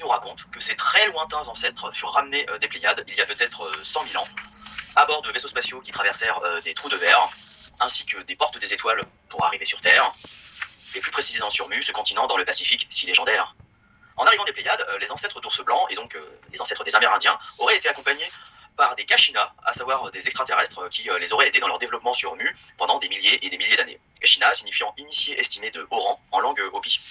vous raconte que ces très lointains ancêtres furent ramenés des Pléiades il y a peut-être 100 000 ans, à bord de vaisseaux spatiaux qui traversèrent des trous de verre, ainsi que des portes des étoiles pour arriver sur Terre, et plus précisément sur Mu, ce continent dans le Pacifique si légendaire. En arrivant des Pléiades, les ancêtres d'ours blancs, et donc les ancêtres des Amérindiens, auraient été accompagnés par des Kashyyynas, à savoir des extraterrestres qui les auraient aidés dans leur développement sur Mu pendant des milliers et des milliers d'années. Kashyyynas signifiant initié estimé de haut rang en langue Hopi.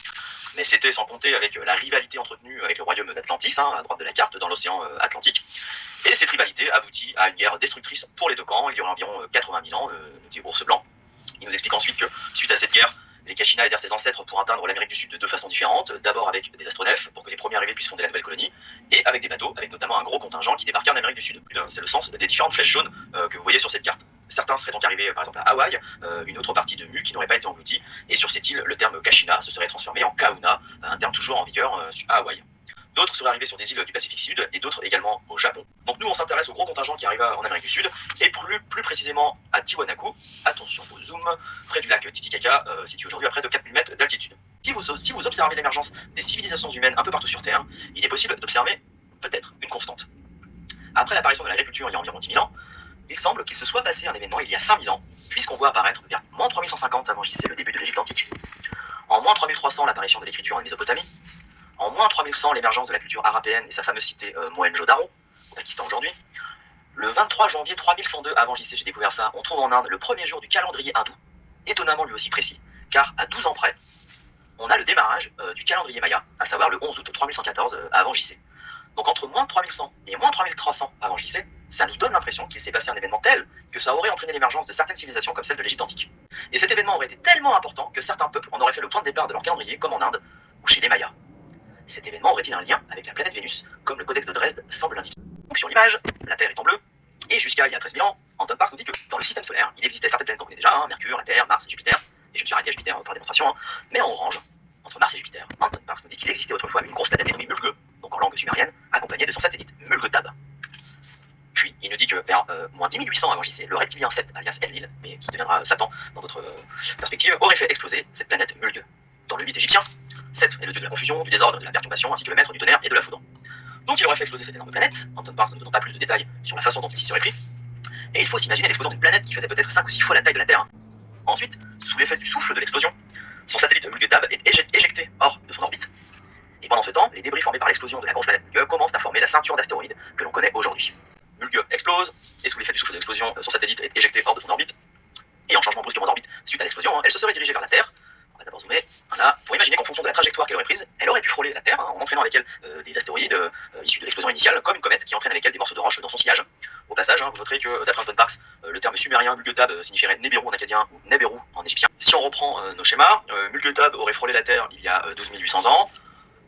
Mais c'était sans compter avec la rivalité entretenue avec le royaume d'Atlantis, à droite de la carte, dans l'océan Atlantique. Et cette rivalité aboutit à une guerre destructrice pour les deux camps, il y aura environ 80 000 ans, des ours blancs. Il nous explique ensuite que, suite à cette guerre, les Kashyyynas aidèrent ses ancêtres pour atteindre l'Amérique du Sud de deux façons différentes. D'abord avec des astronefs, pour que les premiers arrivés puissent fonder la nouvelle colonie, et avec des bateaux, avec notamment un gros contingent qui débarquait en Amérique du Sud. C'est le sens des différentes flèches jaunes que vous voyez sur cette carte. Certains seraient donc arrivés par exemple à Hawaï, une autre partie de Mu qui n'aurait pas été engloutie, et sur cette île, le terme Kashyyyna se serait transformé en Kahuna, un terme toujours en vigueur à Hawaï. D'autres seraient arrivés sur des îles du Pacifique Sud et d'autres également au Japon. Donc nous on s'intéresse au gros contingent qui arriva en Amérique du Sud et plus précisément à Tiwanaku, attention au zoom, près du lac Titicaca, situé aujourd'hui à près de 4000 mètres d'altitude. Si vous observez l'émergence des civilisations humaines un peu partout sur Terre, il est possible d'observer peut-être une constante. Après l'apparition de l'agriculture il y a environ 10 000 ans, il semble qu'il se soit passé un événement il y a 5000 ans, puisqu'on voit apparaître vers moins 3150 avant JC le début de l'Égypte antique, en moins 3300 l'apparition de l'écriture en Mésopotamie, en moins 3100 l'émergence de la culture arabéenne et sa fameuse cité Mohenjo-Daro, au Pakistan aujourd'hui. Le 23 janvier 3102 avant JC, j'ai découvert ça, on trouve en Inde le premier jour du calendrier hindou, étonnamment lui aussi précis, car à 12 ans près, on a le démarrage du calendrier maya, à savoir le 11 août 3114 avant JC. Donc entre moins 3100 et moins 3300 avant JC, ça nous donne l'impression qu'il s'est passé un événement tel que ça aurait entraîné l'émergence de certaines civilisations comme celle de l'Égypte antique. Et cet événement aurait été tellement important que certains peuples en auraient fait le point de départ de leur calendrier, comme en Inde ou chez les Mayas. Cet événement aurait-il un lien avec la planète Vénus, comme le codex de Dresde semble l'indiquer. Donc sur l'image, la Terre est en bleu, et jusqu'à il y a 13 000 ans, Anton Parks nous dit que dans le système solaire, il existait certaines planètes qu'on connaît déjà, Mercure, la Terre, Mars et Jupiter, et je me suis arrêté à Jupiter pour la démonstration, mais en orange, entre Mars et Jupiter, Anton Parks nous dit qu'il existait autrefois une grosse planète dénommée Mulgeu, donc en langue sumérienne, accompagnée de son satellite Mulgeu-Tab. Puis il nous dit que vers moins 10 800 avant JC, le reptilien Seth, alias Enlil, mais qui deviendra Satan dans d'autres perspectives, aurait fait exploser cette planète Mulgeu. Dans le mythe égyptien, Seth est le dieu de la confusion, du désordre, de la perturbation, ainsi que le maître du tonnerre et de la foudre. Donc il aurait fait exploser cette énorme planète. Anton Parks ne nous donne pas plus de détails sur la façon dont il s'y serait pris. Et il faut s'imaginer l'explosion d'une planète qui faisait peut-être 5 ou 6 fois la taille de la Terre. Ensuite, sous l'effet du souffle de l'explosion, son satellite Mulgeu-Tab est éjecté hors de son orbite. Et pendant ce temps, les débris formés par l'explosion de la grosse planète Mulgeu commencent à former la ceinture d'astéroïdes que l'on connaît aujourd'hui. Mulgeu explose, et sous l'effet du souffle de l'explosion, son satellite est éjecté hors de son orbite. Et en changement brusquement d'orbite suite à l'explosion, elle se serait dirigée vers la Terre. On va d'abord zoomer, voilà, pour imaginer qu'en fonction de la trajectoire qu'elle aurait prise, elle aurait pu frôler la Terre, en entraînant avec elle des astéroïdes issus de l'explosion initiale, comme une comète qui entraîne avec elle des morceaux de roche dans son sillage. Au passage, vous noterez que d'après Anton Parks, le terme sumérien Mulgeu-Tab signifierait Neberu en acadien ou Neberu en égyptien. Si on reprend nos schémas, Mulgeu-Tab aurait frôlé la Terre il y a 12 800 ans.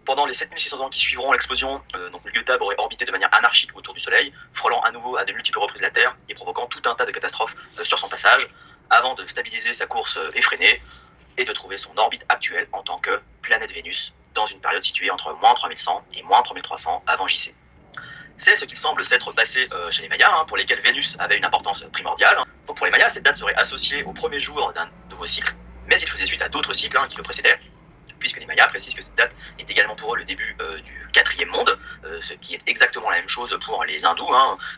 Pendant les 7600 ans qui suivront l'explosion, donc Mulgeu-Tab aurait orbité de manière anarchique autour du Soleil, frôlant à nouveau à de multiples reprises la Terre et provoquant tout un tas de catastrophes sur son passage, avant de stabiliser sa course effrénée et de trouver son orbite actuelle en tant que planète Vénus, dans une période située entre moins 3100 et moins 3300 avant JC. C'est ce qu'il semble s'être passé chez les Mayas, pour lesquels Vénus avait une importance primordiale. Donc pour les Mayas, cette date serait associée au premier jour d'un nouveau cycle, mais il faisait suite à d'autres cycles qui le précédaient, puisque les Mayas précisent que cette date est également pour eux le début du quatrième monde, ce qui est exactement la même chose pour les hindous,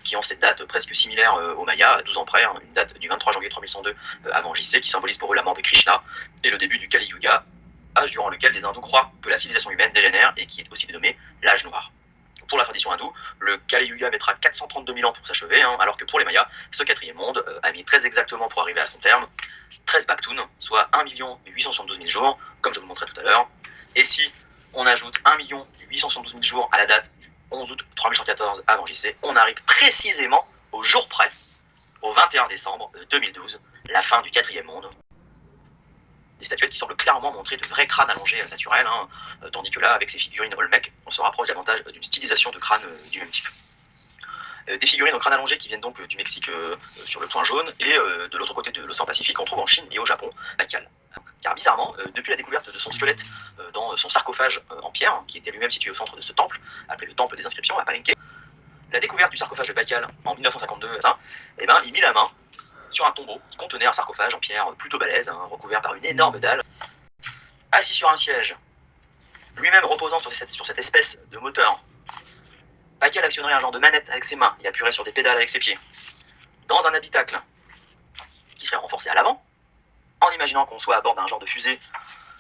qui ont cette date presque similaire aux Mayas, à 12 ans près, une date du 23 janvier 3102 avant JC, qui symbolise pour eux la mort de Krishna, et le début du Kali Yuga, âge durant lequel les hindous croient que la civilisation humaine dégénère et qui est aussi dénommé l'âge noir. Pour la tradition hindoue, le Kali Yuga mettra 432 000 ans pour s'achever, alors que pour les Mayas, ce quatrième monde a mis très exactement pour arriver à son terme 13 Baktoun, soit 1 872 000 jours, comme je vous le montrais tout à l'heure. Et si on ajoute 1 872 000 jours à la date du 11 août 3114 avant JC, on arrive précisément au jour près, au 21 décembre 2012, la fin du quatrième monde. Des statuettes qui semblent clairement montrer de vrais crânes allongés naturels, tandis que là, avec ces figurines Olmec, on se rapproche davantage d'une stylisation de crâne du même type. Des figurines au crâne allongé qui viennent donc du Mexique sur le point jaune, et de l'autre côté de l'océan Pacifique, on trouve en Chine et au Japon, Baikal. Car bizarrement, depuis la découverte de son squelette dans son sarcophage en pierre, qui était lui-même situé au centre de ce temple, appelé le temple des inscriptions à Palenque, la découverte du sarcophage de Baikal en 1952, il mit la main sur un tombeau qui contenait un sarcophage en pierre plutôt balèze, recouvert par une énorme dalle. Assis sur un siège, Lui-même reposant sur cette espèce de moteur, Pakal actionnerait un genre de manette avec ses mains et appuierait sur des pédales avec ses pieds. Dans un habitacle qui serait renforcé à l'avant, en imaginant qu'on soit à bord d'un genre de fusée,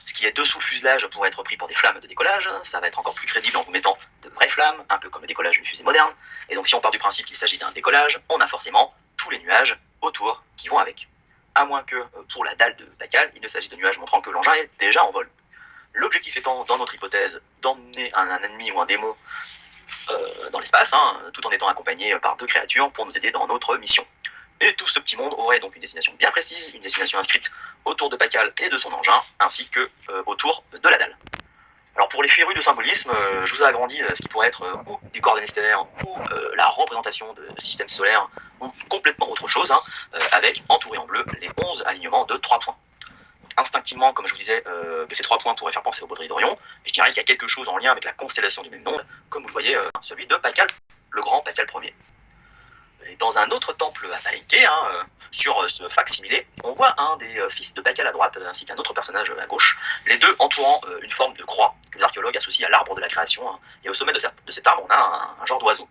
ce qui est dessous le fuselage pourrait être pris pour des flammes de décollage, ça va être encore plus crédible en vous mettant de vraies flammes, un peu comme le décollage d'une fusée moderne, et donc si on part du principe qu'il s'agit d'un décollage, on a forcément tous les nuages autour qui vont avec. À moins que, pour la dalle de Pakal, il ne s'agisse de nuages montrant que l'engin est déjà en vol. L'objectif étant, dans notre hypothèse, d'emmener un ennemi ou un démo dans l'espace, tout en étant accompagné par 2 créatures pour nous aider dans notre mission. Et tout ce petit monde aurait donc une destination bien précise, une destination inscrite autour de Pakal et de son engin, ainsi que autour de la dalle. Alors pour les férus de symbolisme, je vous ai agrandi ce qui pourrait être ou des coordonnées stellaires, ou la représentation de systèmes solaires, ou complètement autre chose, avec entouré en bleu les 11 alignements de 3 points. Instinctivement, comme je vous disais, que ces 3 points pourraient faire penser au baudrier d'Orion, je dirais qu'il y a quelque chose en lien avec la constellation du même nom, comme vous le voyez, celui de Pakal, le grand Pakal Ier. Et dans un autre temple à Palenque, sur ce facsimilé, on voit un des fils de Pakal à droite, ainsi qu'un autre personnage à gauche, les deux entourant une forme de croix que l'archéologue associe à l'arbre de la création, et au sommet de cet arbre, on a un genre d'oiseau.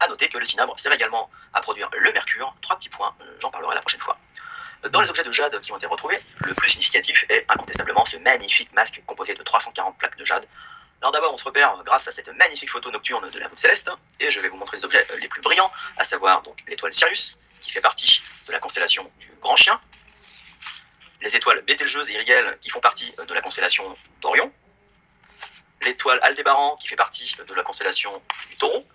A noter que le cinabre sert également à produire le mercure, 3 petits points, j'en parlerai la prochaine fois. Dans les objets de jade qui ont été retrouvés, le plus significatif est incontestablement ce magnifique masque composé de 340 plaques de jade. Alors d'abord, on se repère grâce à cette magnifique photo nocturne de la voûte céleste, et je vais vous montrer les objets les plus brillants, à savoir donc l'étoile Sirius, qui fait partie de la constellation du Grand Chien, les étoiles Bételgeuse et Rigel, qui font partie de la constellation d'Orion, l'étoile Aldébaran, qui fait partie de la constellation du Taureau,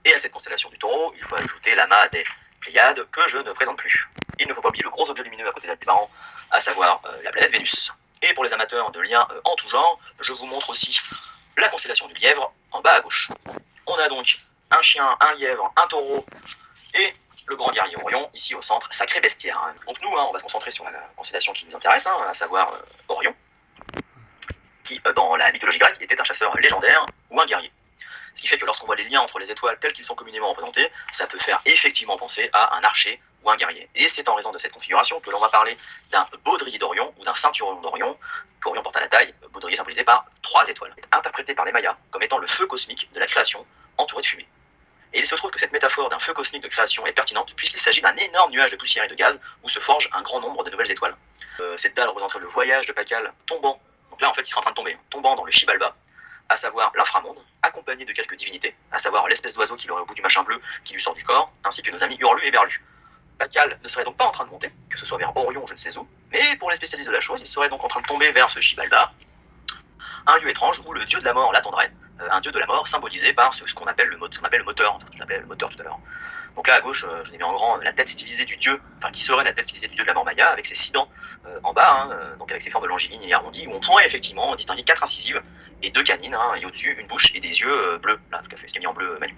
et à cette constellation du Taureau, il faut ajouter l'amas des Pléiades, que je ne présente plus. Il ne faut pas oublier le gros objet lumineux à côté d'Aldébaran, à savoir la planète Vénus. Et pour les amateurs de liens en tout genre, je vous montre aussi la constellation du Lièvre, en bas à gauche. On a donc un chien, un lièvre, un taureau, et le grand guerrier Orion, ici au centre, sacré bestiaire. Donc nous, on va se concentrer sur la constellation qui nous intéresse, à savoir Orion, qui, dans la mythologie grecque, était un chasseur légendaire ou un guerrier. Ce qui fait que lorsqu'on voit les liens entre les étoiles tels qu'ils sont communément représentés, ça peut faire effectivement penser à un archer ou un guerrier. Et c'est en raison de cette configuration que l'on va parler d'un baudrier d'Orion ou d'un ceinturon d'Orion, qu'Orion porte à la taille, baudrier symbolisé par 3 étoiles, interprété par les Mayas comme étant le feu cosmique de la création entouré de fumée. Et il se trouve que cette métaphore d'un feu cosmique de création est pertinente puisqu'il s'agit d'un énorme nuage de poussière et de gaz où se forge un grand nombre de nouvelles étoiles. Cette dalle représenterait le voyage de Pakal tombant, donc là en fait il sera en train de tomber, tombant dans le Xibalba, à savoir l'inframonde, accompagné de quelques divinités, à savoir l'espèce d'oiseau qu'il aurait au bout du machin bleu qui lui sort du corps, ainsi que nos amis Hurlu et Berlu. Pakal ne serait donc pas en train de monter, que ce soit vers Orion, je ne sais où, mais pour les spécialistes de la chose, il serait donc en train de tomber vers ce Xibalba, un lieu étrange où le dieu de la mort l'attendrait, un dieu de la mort symbolisé par ce qu'on appelle le moteur, enfin ce que j'appelais le moteur tout à l'heure. Donc là à gauche, je l'ai mis en grand la tête stylisée du dieu, enfin qui serait la tête stylisée du dieu de la mort maya, avec ses 6 dents en bas, donc avec ses formes longiligne et arrondies, où on pourrait effectivement distinguer 4 incisives et 2 canines, et au-dessus une bouche et des yeux bleus, là, ce qu'a mis en bleu Manu.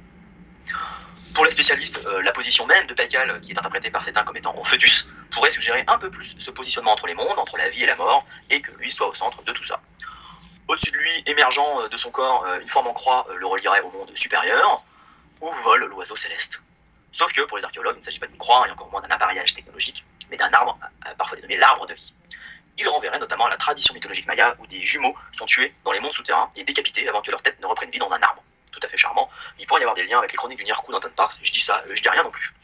Pour les spécialistes, la position même de Pakal, qui est interprétée par certains comme étant au fœtus, pourrait suggérer un peu plus ce positionnement entre les mondes, entre la vie et la mort, et que lui soit au centre de tout ça. Au-dessus de lui, émergeant de son corps, une forme en croix le relierait au monde supérieur, où vole l'oiseau céleste. Sauf que pour les archéologues, il ne s'agit pas d'une croix et encore moins d'un appareillage technologique, mais d'un arbre, parfois dénommé l'arbre de vie. Il renverrait notamment à la tradition mythologique maya où des jumeaux sont tués dans les mondes souterrains et décapités avant que leur tête ne reprenne vie dans un arbre. Tout à fait charmant. Il pourrait y avoir des liens avec les chroniques du Nirku d'Anton Parks, je dis ça, je dis rien non plus.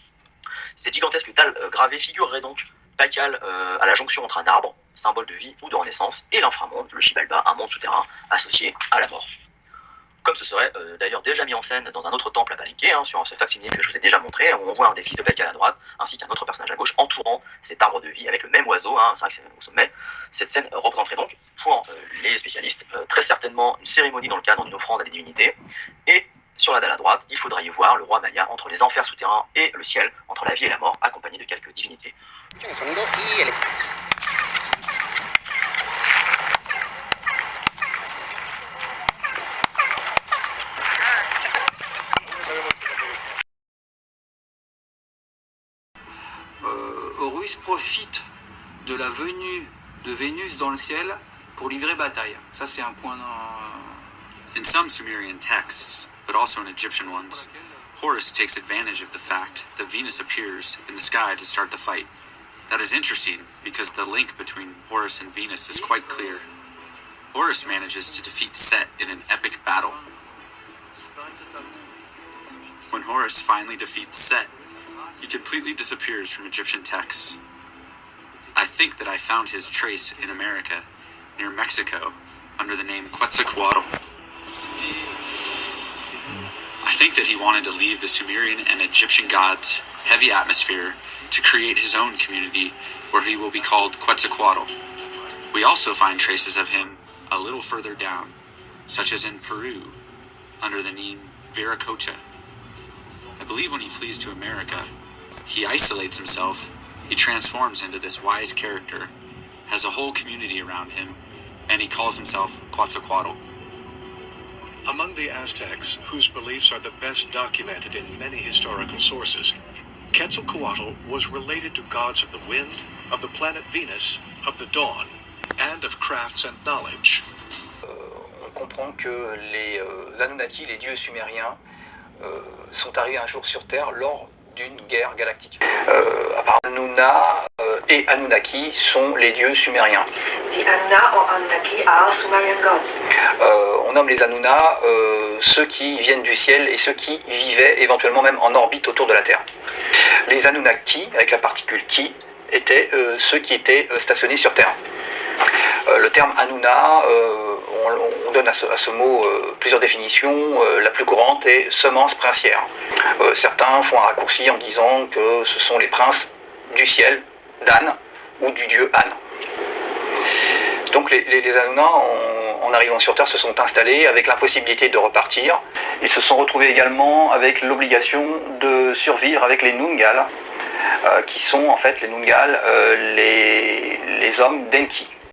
Cette gigantesque dalle gravée figurerait donc Pakal à la jonction entre un arbre, symbole de vie ou de renaissance, et l'inframonde, le Xibalba, un monde souterrain associé à la mort. Comme ce serait d'ailleurs déjà mis en scène dans un autre temple à Palenque, sur ce facsimilé que je vous ai déjà montré, où on voit un des fils de Pakal à droite, ainsi qu'un autre personnage à gauche entourant cet arbre de vie avec le même oiseau, c'est vrai que c'est au sommet. Cette scène représenterait donc, pour les spécialistes, très certainement une cérémonie dans le cadre d'une offrande à des divinités, et sur la dalle à droite, il faudrait y voir le roi Maya entre les enfers souterrains et le ciel, entre la vie et la mort, accompagné de quelques divinités. Horus profite de la venue de Vénus dans le ciel pour livrer bataille. Ça, c'est un point dans... In some Sumerian texts, but also in Egyptian ones, Horus takes advantage of the fact that Venus appears in the sky to start the fight. That is interesting because the link between Horus and Venus is quite clear. Horus manages to defeat Set in an epic battle. When Horus finally defeats Set, he completely disappears from Egyptian texts. I think that I found his trace in America, near Mexico, under the name Quetzalcoatl. I think that he wanted to leave the Sumerian and Egyptian gods' heavy atmosphere to create his own community where he will be called Quetzalcoatl. We also find traces of him a little further down, such as in Peru, under the name Viracocha. I believe when he flees to America, he isolates himself, he transforms into this wise character, has a whole community around him, and he calls himself Quetzalcoatl. Among the Aztecs, whose beliefs are the best documented in many historical sources, Quetzalcoatl was related to gods of the wind, of the planet Venus, of the dawn, and of crafts and knowledge. On comprend que les Anunnaki, les dieux sumériens, sont arrivés un jour sur Terre lors d'une guerre galactique. Apparemment, Anunna et Anunnaki sont les dieux sumériens. The Anunna or Anunnaki are Sumerian gods. On nomme les Anunna ceux qui viennent du ciel et ceux qui vivaient éventuellement même en orbite autour de la Terre. Les Anunnaki, avec la particule ki, étaient ceux qui étaient stationnés sur Terre. Le terme Anunna, on donne à ce mot plusieurs définitions. La plus courante est semence princière. Certains font un raccourci en disant que ce sont les princes du ciel d'An ou du dieu An. Donc les Anunna, en arrivant sur Terre, se sont installés avec l'impossibilité de repartir. Ils se sont retrouvés également avec l'obligation de survivre avec les Nungal, qui sont en fait les Nungal, les hommes d'Enki.